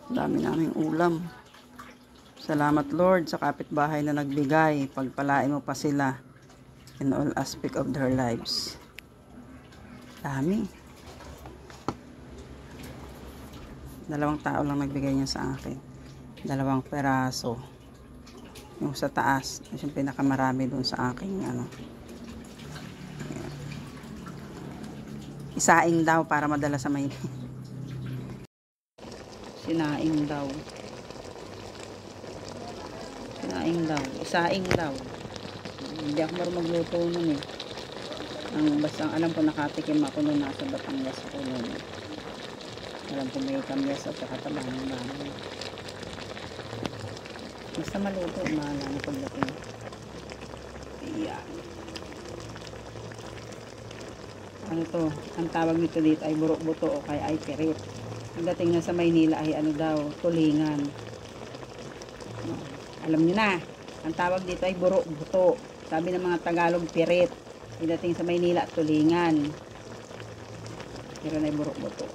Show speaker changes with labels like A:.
A: Dami naming ulam. Salamat Lord sa kapitbahay na nagbigay. Pagpalain mo pa sila in all aspect of their lives. Dami. 2 tao lang nagbigay niya sa akin. 2 peraso. Yung sa taas, yung pinakamarami dun sa aking isaing daw para madala sa may sinaing daw. Isaing daw. Hindi ako marunong magluto nun eh. Basta ang alam ko, nakatikim ako nung nasa Batangas ako nun. Alam ko may kamyas at saka taba ng bahay. Basta maluto, mahala na pagdating. Ayan. Ano to? Ang tawag nito dito ay burok-buto o kaya ay pirit. Pagdating na sa Maynila ay tulingan. Alam nyo na, ang tawag dito ay burok-buto. Sabi ng mga Tagalog, pirit. Pagdating sa Maynila, tulingan. Pero na ay burok-buto.